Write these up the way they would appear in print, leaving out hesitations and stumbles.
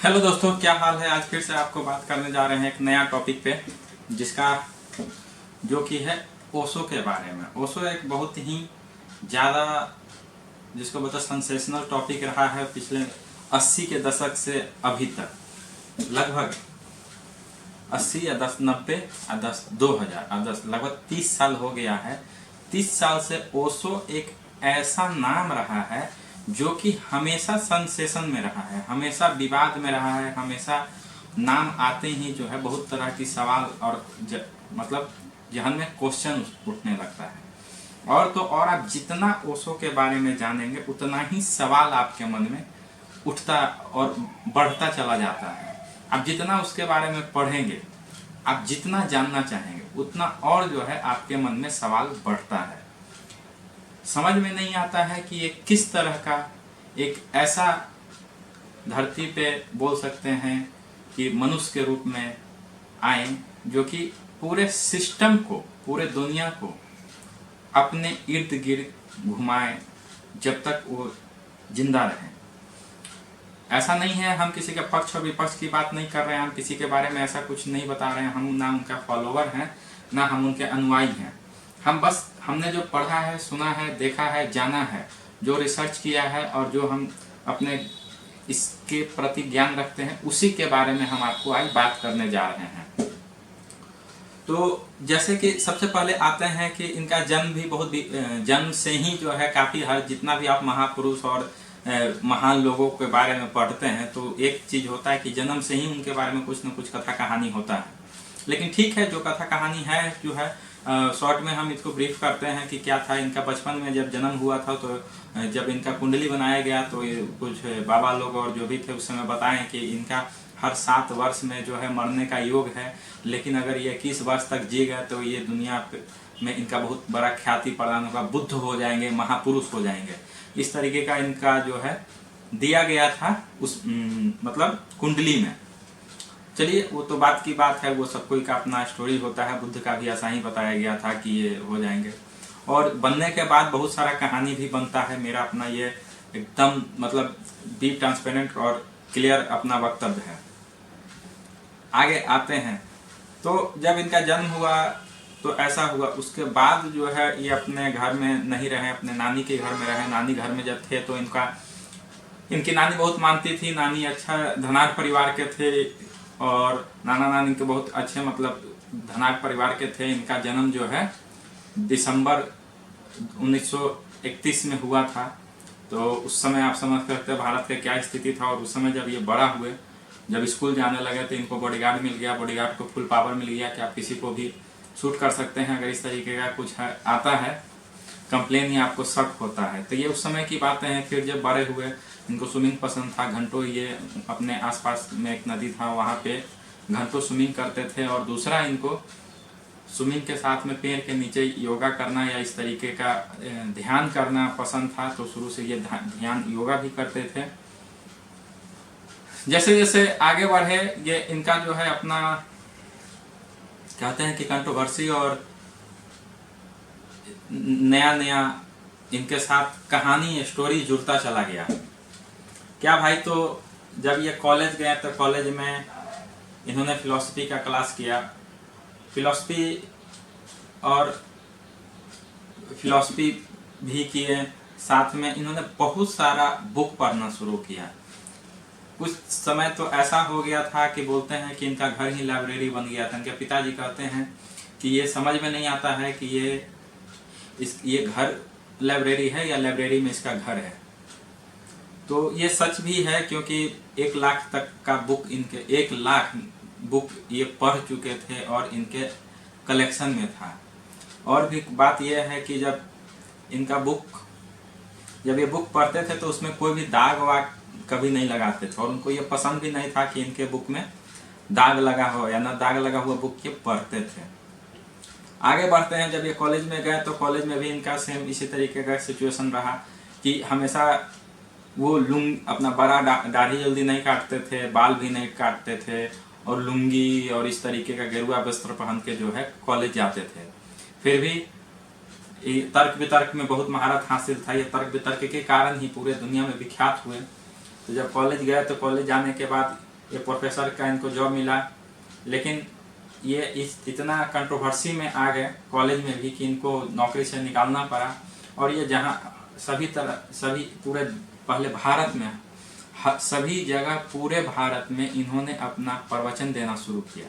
Hello दोस्तों, क्या हाल है। आज फिर से आपको बात करने जा रहे हैं एक नया टॉपिक पे, जिसका जो कि है ओशो के बारे में। ओशो एक बहुत ही ज़्यादा जिसको बता सेंसेशनल टॉपिक रहा है पिछले 80 के दशक से अभी तक। लगभग 80 या 90 या 2000 लगभग 30 साल हो गया है। 30 साल से ओशो एक ऐसा नाम रहा है जो कि हमेशा सेंसेशन में रहा है, हमेशा विवाद में रहा है। हमेशा नाम आते ही जो है बहुत तरह की सवाल और मतलब जहन में क्वेश्चन उठने लगता है। और तो और आप जितना ओशो के बारे में जानेंगे उतना ही सवाल आपके मन में उठता और बढ़ता चला जाता है। आप जितना उसके बारे में पढ़ेंगे, आप जितना जानना चाहेंगे, उतना और जो है आपके मन में सवाल बढ़ता है। समझ में नहीं आता है कि ये किस तरह का एक ऐसा धरती पे बोल सकते हैं कि मनुष्य के रूप में आए जो कि पूरे सिस्टम को, पूरे दुनिया को अपने इर्द गिर्द घुमाए जब तक वो जिंदा रहे। ऐसा नहीं है हम किसी के पक्ष और विपक्ष की बात नहीं कर रहे हैं, हम किसी के बारे में ऐसा कुछ नहीं बता रहे हैं। हम ना उनका फॉलोवर हैं, ना हम उनके अनुयायी हैं। हम बस हमने जो पढ़ा है, सुना है, देखा है, जाना है, जो रिसर्च किया है और जो हम अपने इसके प्रति ज्ञान रखते हैं, उसी के बारे में हम आपको आज बात करने जा रहे हैं। तो जैसे कि सबसे पहले आते हैं कि इनका जन्म भी जन्म से ही जो है काफ़ी, हर जितना भी आप महापुरुष और महान लोगों के बारे में पढ़ते हैं तो एक चीज़ होता है कि जन्म से ही उनके बारे में कुछ न कुछ कथा कहानी होता है। लेकिन ठीक है, जो कथा कहानी है जो है शॉर्ट में हम इसको ब्रीफ करते हैं कि क्या था इनका। बचपन में जब जन्म हुआ था तो जब इनका कुंडली बनाया गया तो ये कुछ बाबा लोग और जो भी थे उस समय बताएं कि इनका हर 7 वर्ष में जो है मरने का योग है, लेकिन अगर ये 21 वर्ष तक जी गए तो ये दुनिया में इनका बहुत बड़ा ख्याति प्रदान होगा, बुद्ध हो जाएंगे, महापुरुष हो जाएंगे। इस तरीके का इनका जो है दिया गया था उस मतलब कुंडली में। चलिए वो तो बात की बात है, वो सब कोई का अपना स्टोरी होता है। बुद्ध का भी ऐसा ही बताया गया था कि ये हो जाएंगे, और बनने के बाद बहुत सारा कहानी भी बनता है। मेरा अपना ये एकदम मतलब डीप ट्रांसपेरेंट और क्लियर अपना वक्तव्य है। आगे आते हैं तो जब इनका जन्म हुआ तो ऐसा हुआ, उसके बाद जो है ये अपने घर में नहीं रहे, अपने नानी के घर में रहे। नानी घर में जब थे तो इनकी नानी बहुत मानती थी। नानी अच्छा धनाढ़ परिवार के थे और नाना नानी के बहुत अच्छे मतलब धनाढ़ परिवार के थे। इनका जन्म जो है दिसंबर 1931 में हुआ था। तो उस समय आप समझ सकते हैं भारत का क्या स्थिति था। और उस समय जब ये बड़ा हुए, जब स्कूल जाने लगे तो इनको बॉडीगार्ड मिल गया। बॉडीगार्ड को फुल पावर मिल गया कि आप किसी को भी शूट कर सकते हैं अगर इस तरीके का कुछ आता है कंप्लेन या आपको शक होता है। तो ये उस समय की बातें हैं। फिर जब बड़े हुए, इनको स्विमिंग पसंद था। घंटों ये अपने आसपास में एक नदी था, वहाँ पे घंटों स्विमिंग करते थे। और दूसरा, इनको स्विमिंग के साथ में पेड़ के नीचे योगा करना या इस तरीके का ध्यान करना पसंद था। तो शुरू से ये ध्यान योगा भी करते थे। जैसे जैसे आगे बढ़े, ये इनका जो है अपना कहते हैं कि कंट्रोवर्सी और नया नया इनके साथ कहानी स्टोरी जुड़ता चला गया। क्या भाई, तो जब ये कॉलेज गए तो कॉलेज में इन्होंने फिलॉसफी का क्लास किया। फिलॉसफी भी किए, साथ में इन्होंने बहुत सारा बुक पढ़ना शुरू किया। कुछ समय तो ऐसा हो गया था कि बोलते हैं कि इनका घर ही लाइब्रेरी बन गया था। इनके पिताजी कहते हैं कि ये समझ में नहीं आता है कि ये घर लाइब्रेरी है या लाइब्रेरी में इसका घर है। तो ये सच भी है, क्योंकि 1 लाख तक का बुक 1 लाख बुक ये पढ़ चुके थे और इनके कलेक्शन में था। और भी बात यह है कि जब ये बुक पढ़ते थे तो उसमें कोई भी दाग वाग कभी नहीं लगाते थे। और उनको ये पसंद भी नहीं था कि इनके बुक में दाग लगा हो या ना दाग लगा हुआ बुक ये पढ़ते थे। आगे बढ़ते हैं, जब ये कॉलेज में गए तो कॉलेज में भी इनका सेम इसी तरीके का सिचुएशन रहा कि हमेशा वो अपना बड़ा दाढ़ी जल्दी नहीं काटते थे, बाल भी नहीं काटते थे, और लुंगी और इस तरीके का गेरुआ वस्त्र पहन के जो है कॉलेज जाते थे। फिर भी तर्क वितर्क में बहुत महारत हासिल था। ये तर्क वितर्क के कारण ही पूरे दुनिया में विख्यात हुए। तो जब कॉलेज गए तो कॉलेज जाने के बाद ये प्रोफेसर का इनको जॉब मिला, लेकिन ये इतना कंट्रोवर्सी में आ गए कॉलेज में भी कि इनको नौकरी से निकालना पड़ा। और ये जहाँ सभी पूरे पहले भारत में सभी जगह पूरे भारत में इन्होंने अपना प्रवचन देना शुरू किया।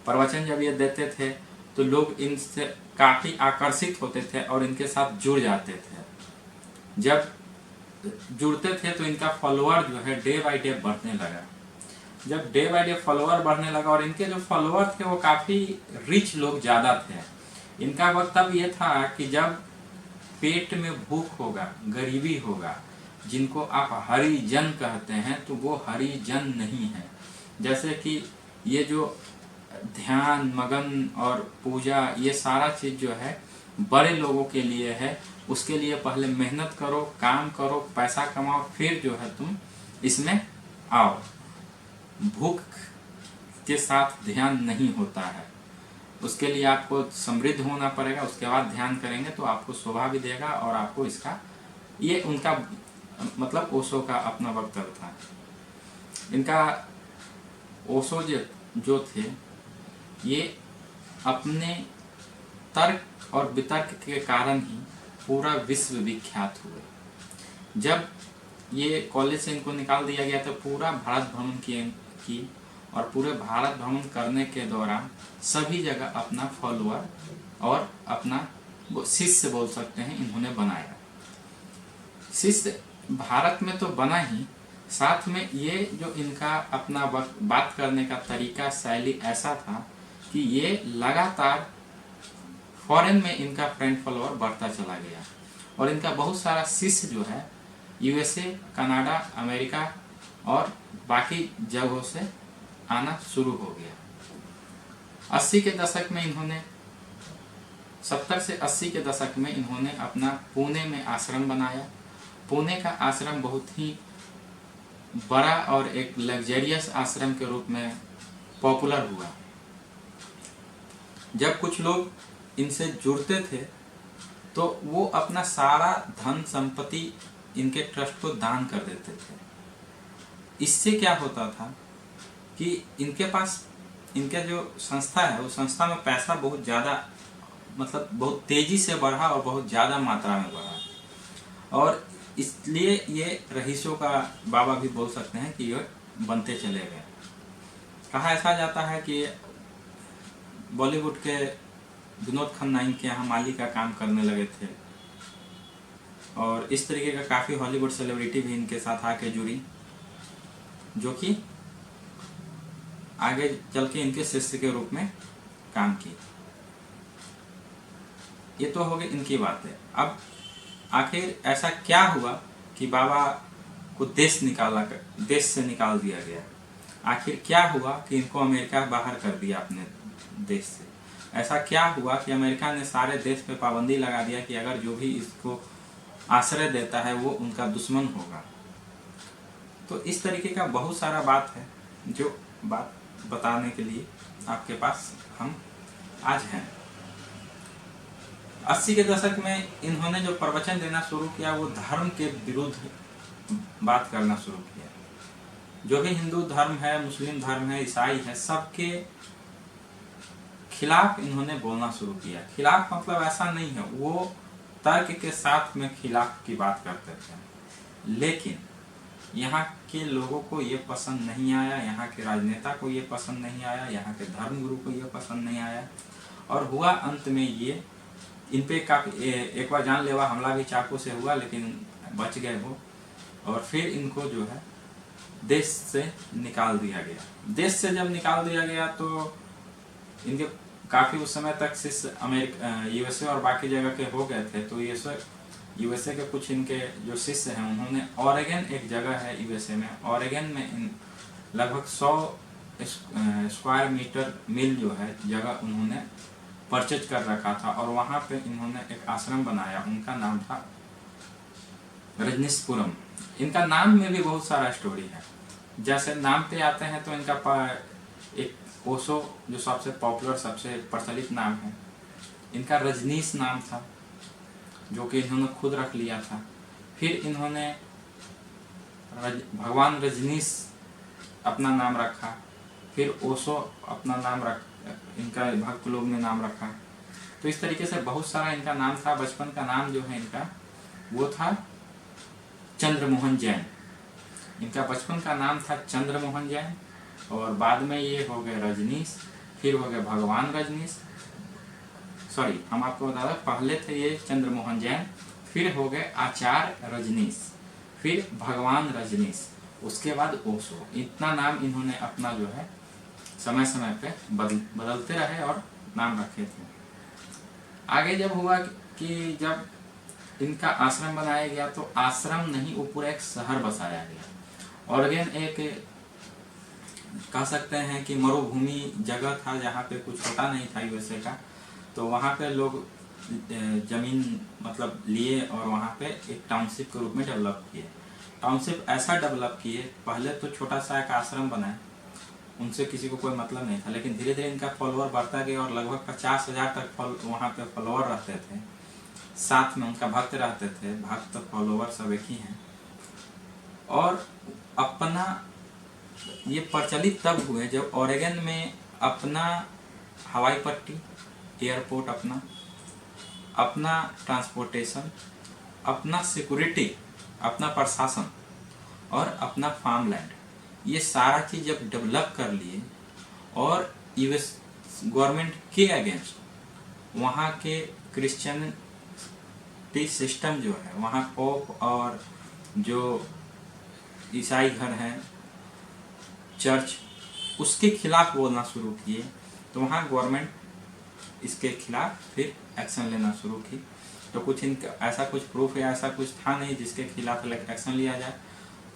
प्रवचन जब ये देते थे तो लोग इनसे काफ़ी आकर्षित होते थे और इनके साथ जुड़ जाते थे। जब जुड़ते थे तो इनका फॉलोअर जो है डे बाय डे बढ़ने लगा। जब डे बाय डे फॉलोअर बढ़ने लगा और इनके जो फॉलोअर थे वो काफ़ी रिच लोग ज़्यादा थे। इनका वक्तव्य ये था कि जब पेट में भूख होगा, गरीबी होगा, जिनको आप हरिजन कहते हैं, तो वो हरिजन नहीं है। जैसे कि ये जो ध्यान मगन और पूजा ये सारा चीज़ जो है बड़े लोगों के लिए है। उसके लिए पहले मेहनत करो, काम करो, पैसा कमाओ, फिर जो है तुम इसमें आओ। भूख के साथ ध्यान नहीं होता है। उसके लिए आपको समृद्ध होना पड़ेगा, उसके बाद ध्यान करेंगे तो आपको शोभा भी देगा और आपको इसका, ये उनका मतलब ओशो का अपना वक्तव्य था। इनका ओशो जो थे ये अपने तर्क और वितर्क के कारण ही पूरा विश्व विख्यात हुए। जब ये कॉलेज से इनको निकाल दिया गया तो पूरा भारत भ्रमण की और पूरे भारत भ्रमण करने के दौरान सभी जगह अपना फॉलोअर और अपना शिष्य बोल सकते हैं इन्होंने बनाया। शिष्य भारत में तो बना ही, साथ में ये जो इनका अपना बात करने का तरीका शैली ऐसा था कि ये लगातार फॉरेन में इनका फ्रेंड फॉलोअर बढ़ता चला गया और इनका बहुत सारा शिष्य जो है यूएसए, कनाडा, अमेरिका और बाकी जगहों से आना शुरू हो गया। 80 के दशक में इन्होंने 70 से 80 के दशक में इन्होंने अपना पुणे में आश्रम बनाया। पुणे का आश्रम बहुत ही बड़ा और एक लग्जरियस आश्रम के रूप में पॉपुलर हुआ। जब कुछ लोग इनसे जुड़ते थे तो वो अपना सारा धन संपत्ति इनके ट्रस्ट को दान कर देते थे। इससे क्या होता था कि इनके पास इनके जो संस्था है, उस संस्था में पैसा बहुत ज़्यादा मतलब बहुत तेज़ी से बढ़ा और बहुत ज़्यादा मात्रा में बढ़ा और इसलिए ये रईसों का बाबा भी बोल सकते हैं कि ये बनते चले गए। कहा ऐसा जाता है कि बॉलीवुड के विनोद खन्ना इनके यहाँ माली का काम करने लगे थे और इस तरीके का काफ़ी हॉलीवुड सेलिब्रिटी भी इनके साथ आके जुड़ी, जो कि आगे चल के इनके शिष्य के रूप में काम की। ये तो हो गई इनकी बातें। अब आखिर ऐसा क्या हुआ कि बाबा को देश से निकाल दिया गया? आखिर क्या हुआ कि इनको अमेरिका बाहर कर दिया अपने देश से? ऐसा क्या हुआ कि अमेरिका ने सारे देश पे पाबंदी लगा दिया कि अगर जो भी इसको आश्रय देता है वो उनका दुश्मन होगा? तो इस तरीके का बहुत सारा बात है जो बात बताने के लिए आपके पास हम आज हैं। 80 के दशक में इन्होंने जो प्रवचन देना शुरू किया वो धर्म के विरुद्ध बात करना शुरू किया। जो भी हिंदू धर्म है, मुस्लिम धर्म है, ईसाई है, सबके खिलाफ इन्होंने बोलना शुरू किया। खिलाफ मतलब ऐसा नहीं है, वो तर्क के साथ में खिलाफ की बात करते थे, लेकिन यहाँ के लोगों को ये पसंद नहीं आया, यहाँ के राजनेता को ये पसंद नहीं आया, यहाँ के धर्मगुरु को ये पसंद नहीं आया और हुआ अंत में ये इन पे काफ़ी एक बार जानलेवा हमला भी चाकू से हुआ, लेकिन बच गए वो और फिर इनको जो है देश से निकाल दिया गया। देश से जब निकाल दिया गया तो इनके काफ़ी उस समय तक शिष्य यूएसए और बाकी जगह के हो गए थे। तो यूएसए के कुछ इनके जो शिष्य हैं उन्होंने ऑरेगन, एक जगह है यूएसए में, ऑरेगन में लगभग 100 स्क्वायर मीटर मिल जो है जगह उन्होंने परचेज कर रखा था और वहाँ पे इन्होंने एक आश्रम बनाया। उनका नाम था रजनीशपुरम। इनका नाम में भी बहुत सारा स्टोरी है। जैसे नाम पे आते हैं तो इनका एक ओशो जो सबसे पॉपुलर, सबसे प्रचलित नाम है, इनका रजनीश नाम था जो कि इन्होंने खुद रख लिया था। फिर इन्होंने भगवान रजनीश अपना नाम रखा, फिर ओशो अपना नाम रख, इनका भक्त लोग ने नाम रखा। तो इस तरीके से बहुत सारा इनका नाम था। बचपन का नाम जो है इनका वो था चंद्रमोहन जैन। इनका बचपन का नाम था चंद्रमोहन जैन, और बाद में ये हो गए रजनीश, फिर हो गए भगवान रजनीश। सॉरी, हम आपको बता दें, पहले थे ये चंद्रमोहन जैन, फिर हो गए आचार्य रजनीश, फिर भगवान रजनीश, उसके बाद ओशो। इतना नाम इन्होंने अपना जो है समय समय पे बदलते रहे और नाम रखे थे। आगे जब हुआ कि जब इनका आश्रम बनाया गया, तो आश्रम नहीं, वो पूरा एक शहर बसाया गया। ओरेगन एक कह सकते हैं कि मरुभूमि जगह था, जहाँ पे कुछ होता नहीं था यूएसए का। तो वहाँ पे लोग जमीन मतलब लिए और वहाँ पे एक टाउनशिप के रूप में डेवलप किए। टाउनशिप ऐसा डेवलप किए, पहले तो छोटा सा एक आश्रम बनाए, उनसे किसी को कोई मतलब नहीं था, लेकिन धीरे धीरे इनका फॉलोअर बढ़ता गया और लगभग 50,000 तक वहाँ पे फॉलोअर रहते थे। साथ में उनका भक्त रहते थे, भक्त फॉलोअर सब एक ही हैं। और अपना ये प्रचलित तब हुए जब ओरेगन में अपना हवाई पट्टी, एयरपोर्ट, अपना ट्रांसपोर्टेशन, अपना सिक्योरिटी, अपना प्रशासन और अपना फार्मलैंड, ये सारा चीज़ जब डेवलप कर लिए और यूएस गवर्नमेंट के अगेंस्ट वहाँ के क्रिश्चियनिटी सिस्टम जो है, वहाँ पोप और जो ईसाई घर हैं, चर्च, उसके खिलाफ बोलना शुरू किए, तो वहाँ गवर्नमेंट इसके खिलाफ फिर एक्शन लेना शुरू की। तो कुछ इनका ऐसा कुछ प्रूफ या ऐसा कुछ था नहीं जिसके खिलाफ एक्शन लिया जाए,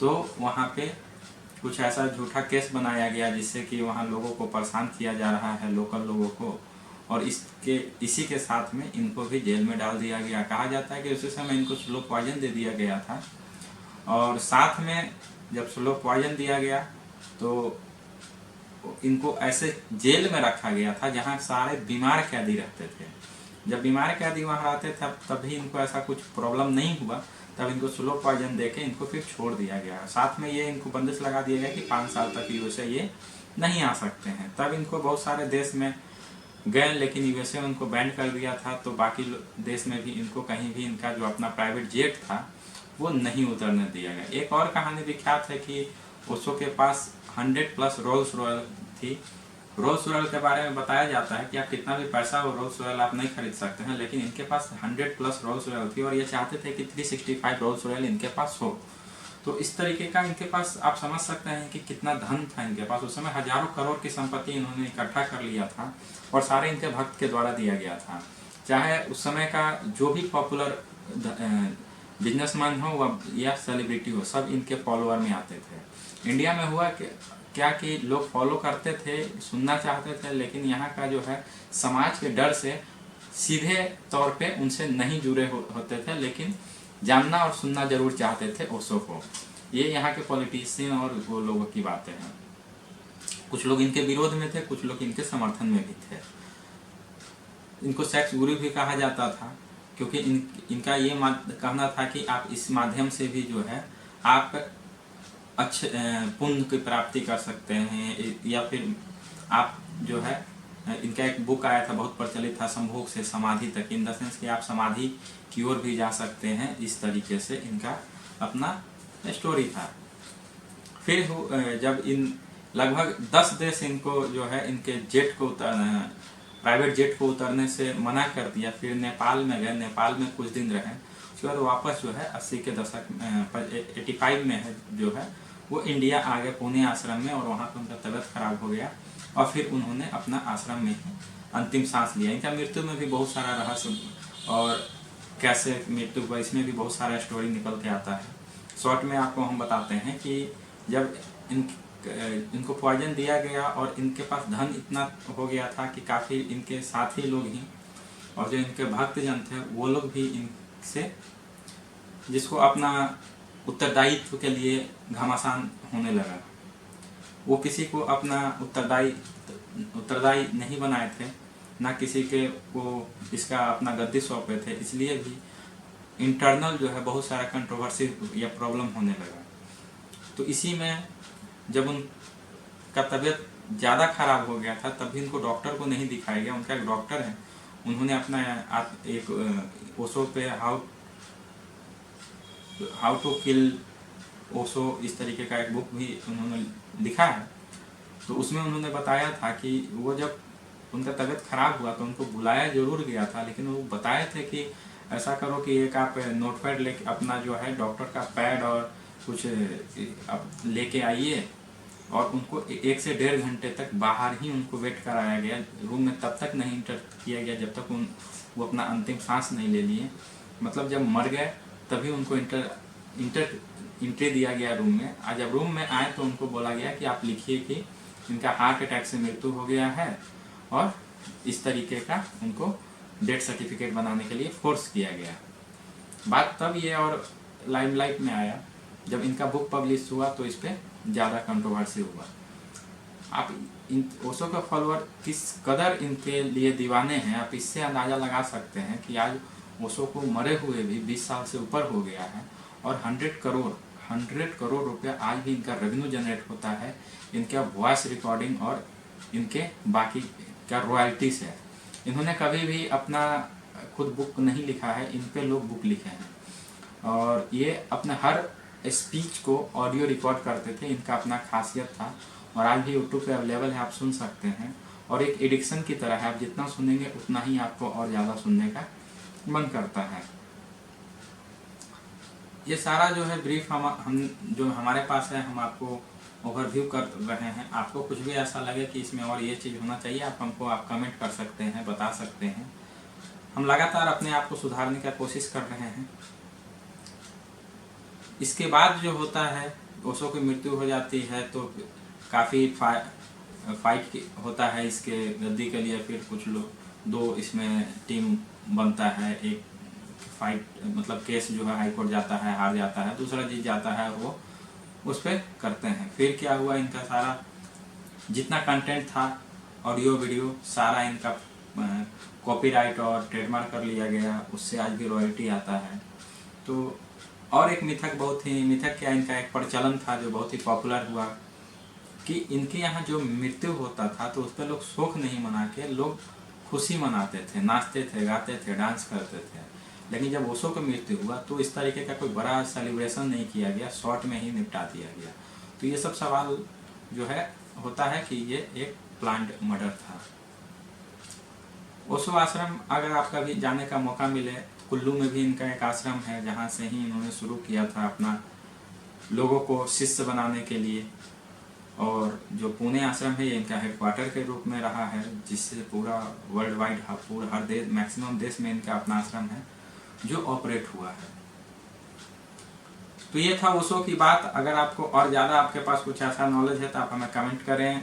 तो वहाँ पे कुछ ऐसा झूठा केस बनाया गया जिससे कि वहाँ लोगों को परेशान किया जा रहा है, लोकल लोगों को, और इसी के साथ में इनको भी जेल में डाल दिया गया। कहा जाता है कि उसी समय इनको स्लो पॉइजन दे दिया गया था, और साथ में जब स्लो पॉइजन दिया गया तो इनको ऐसे जेल में रखा गया था जहाँ सारे बीमार कैदी रहते थे। जब बीमार कैदी वहाँ रहते थे तभी इनको ऐसा कुछ प्रॉब्लम नहीं हुआ, तब इनको स्लो पॉइजन देके इनको फिर छोड़ दिया गया। साथ में ये इनको बंदिश लगा दिया गया कि 5 साल तक यूएसए ये नहीं आ सकते हैं। तब इनको बहुत सारे देश में गए, लेकिन यूएसए उनको बैन कर दिया था, तो बाकी देश में भी इनको कहीं भी इनका जो अपना प्राइवेट जेट था वो नहीं उतरने दिया गया। एक और कहानी विख्यात है कि ओशो के पास 100+ रोल्स रॉयल थी। रोल्स रॉयल के बारे में बताया जाता है कि आप कितना भी पैसा हो, रोल्स रॉयल आप नहीं खरीद सकते हैं, लेकिन इनके पास 100+ रोल्स रॉयल थी और ये चाहते थे कि 365 रोल्स रॉयल इनके पास हो। तो इस तरीके का इनके पास आप समझ सकते हैं कि कितना धन था इनके पास। उस समय हजारों करोड़ की संपत्ति इन्होंने इकट्ठा कर लिया था और सारे इनके भक्त के द्वारा दिया गया था। चाहे उस समय का जो भी पॉपुलर बिजनेसमैन हो या सेलिब्रिटी हो, सब इनके फॉलोअर में आते थे। इंडिया में हुआ क्या कि लोग फॉलो करते थे, सुनना चाहते थे, लेकिन यहाँ का जो है समाज के डर से सीधे तौर पे उनसे नहीं जुड़े होते थे, लेकिन जानना और सुनना जरूर चाहते थे ओशो को। ये यहाँ के पॉलिटिशियन और वो लोगों की बातें हैं। कुछ लोग इनके विरोध में थे, कुछ लोग इनके समर्थन में भी थे। इनको सेक्स गुरु भी कहा जाता था, क्योंकि इनका ये कहना था कि आप इस माध्यम से भी जो है आप अच्छे पुण्य की प्राप्ति कर सकते हैं, या फिर आप जो है, इनका एक बुक आया था बहुत प्रचलित था, संभोग से समाधि तक, इन द सेंस कि आप समाधि की ओर भी जा सकते हैं। इस तरीके से इनका अपना स्टोरी था। फिर जब इन लगभग 10 देश इनको जो है इनके जेट को प्राइवेट जेट को उतरने से मना कर दिया। फिर नेपाल में गए, नेपाल में कुछ दिन रहे, उसके बाद वापस जो है 80 के दशक 85 में है जो है वो इंडिया आ गए, पुणे आश्रम में, और वहाँ पर उनका तबीयत खराब हो गया और फिर उन्होंने अपना आश्रम में ही अंतिम सांस लिया। इनका मृत्यु में भी बहुत सारा रहस्य और कैसे मृत्यु हुआ इसमें भी बहुत सारा स्टोरी निकल के आता है। शॉर्ट में आपको हम बताते हैं कि जब इनको पॉइजन दिया गया और इनके पास धन इतना हो गया था कि काफ़ी इनके साथी लोग ही और जो इनके भक्तजन थे वो लोग भी इनसे, जिसको अपना उत्तरदायित्व के लिए घमासान होने लगा, वो किसी को अपना उत्तरदायी नहीं बनाए थे, ना किसी के को इसका अपना गद्दी सौंपे थे। इसलिए भी इंटरनल जो है बहुत सारा कंट्रोवर्सी या प्रॉब्लम होने लगा। तो इसी में जब उनका तबीयत ज़्यादा खराब हो गया था, तभी उनको डॉक्टर को नहीं दिखाया गया। उनका एक डॉक्टर है, उन्होंने अपना एक ओशो पे हाउ टू किल ओशो इस तरीके का एक बुक भी उन्होंने लिखा है। तो उसमें उन्होंने बताया था कि वो जब उनका तबीयत खराब हुआ तो उनको बुलाया जरूर गया था, लेकिन वो बताए थे कि ऐसा करो कि एक आप नोटपैड लेके अपना जो है डॉक्टर का पैड और कुछ लेके आइए, और उनको 1 से 1.5 घंटे तक बाहर ही उनको वेट कराया गया। रूम में तब तक नहीं इंटर किया गया जब तक वो अपना अंतिम सांस नहीं ले लिए। मतलब जब मर गए तभी उनको इंट्री दिया गया रूम में। आज जब रूम में आए तो उनको बोला गया कि आप लिखिए कि इनका हार्ट अटैक से मृत्यु हो गया है, और इस तरीके का उनको डेथ सर्टिफिकेट बनाने के लिए फोर्स किया गया। बात तब ये और लाइमलाइट में आया जब इनका बुक पब्लिश हुआ, तो इस पर ज़्यादा कंट्रोवर्सी हुआ। आप इन ओशो के फॉलोअर किस कदर इनके लिए दीवाने हैं, आप इससे अंदाज़ा लगा सकते हैं कि आज ओशो को मरे हुए भी 20 साल से ऊपर हो गया है, और 100 करोड़ रुपया आज भी इनका रेवेन्यू जनरेट होता है इनका वॉइस रिकॉर्डिंग और इनके बाकी का रॉयल्टी से। इन्होंने कभी भी अपना खुद बुक नहीं लिखा है, इन पे लोग बुक लिखे हैं, और ये अपने हर स्पीच को ऑडियो रिकॉर्ड करते थे। इनका अपना खासियत था, और आज भी यूट्यूब पे अवेलेबल है, आप सुन सकते हैं। और एक एडिक्शन की तरह है, आप जितना सुनेंगे उतना ही आपको और ज़्यादा सुनने का मन करता है। ये सारा जो है ब्रीफ हम जो हमारे पास है, हम आपको ओवरव्यू कर रहे हैं। आपको कुछ भी ऐसा लगे कि इसमें और ये चीज़ होना चाहिए, आप कमेंट कर सकते हैं, बता सकते हैं। हम लगातार अपने आप को सुधारने का कोशिश कर रहे हैं। इसके बाद जो होता है, ओशो की मृत्यु हो जाती है तो काफ़ी फाइट होता है इसके गद्दी के लिए। फिर कुछ लोग 2 इसमें टीम बनता है, एक फाइट मतलब केस जो है हाई कोर्ट जाता है, हार जाता है, दूसरा जीत जाता है, वो उस पर करते हैं। फिर क्या हुआ, इनका सारा जितना कंटेंट था ऑडियो वीडियो सारा इनका कॉपीराइट और ट्रेडमार्क कर लिया गया, उससे आज भी रॉयल्टी आता है। तो और एक मिथक क्या, इनका एक प्रचलन था जो बहुत ही पॉपुलर हुआ कि इनके यहाँ जो मृत्यु होता था तो उस पर लोग शोक नहीं मना के लोग खुशी मनाते थे, नाचते थे, गाते थे, डांस करते थे। लेकिन जब ओशो की मृत्यु हुआ तो इस तरीके का कोई बड़ा सेलिब्रेशन नहीं किया गया, शॉर्ट में ही निपटा दिया गया। तो ये सब सवाल जो है होता है कि ये एक प्लान्ड मर्डर था। ओशो आश्रम अगर आपका भी जाने का मौका मिले, कुल्लू में भी इनका एक आश्रम है, जहाँ से ही इन्होंने शुरू किया था अपना लोगों को शिष्य बनाने के लिए। और जो पुणे आश्रम है ये इनका हेडक्वार्टर के रूप में रहा है, जिससे पूरा वर्ल्ड वाइड पूरा हर देश, मैक्सिमम देश में इनका अपना आश्रम है जो ऑपरेट हुआ है। तो ये था ओशो की बात। अगर आपको और ज़्यादा आपके पास कुछ ऐसा नॉलेज है तो आप हमें कमेंट करें।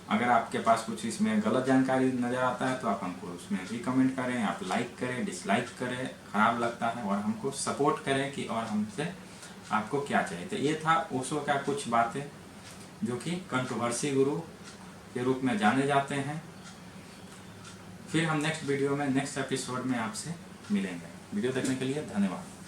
अगर आपके पास कुछ इसमें गलत जानकारी नज़र आता है तो आप हमको उसमें भी कमेंट करें। आप लाइक करें, डिसलाइक करें, ख़राब लगता है, और हमको सपोर्ट करें कि और हमसे आपको क्या चाहिए। तो ये था ओशो का कुछ बातें जो कि कंट्रोवर्सी गुरु के रूप में जाने जाते हैं। फिर हम नेक्स्ट वीडियो में, नेक्स्ट एपिसोड में आपसे मिलेंगे। वीडियो देखने के लिए धन्यवाद।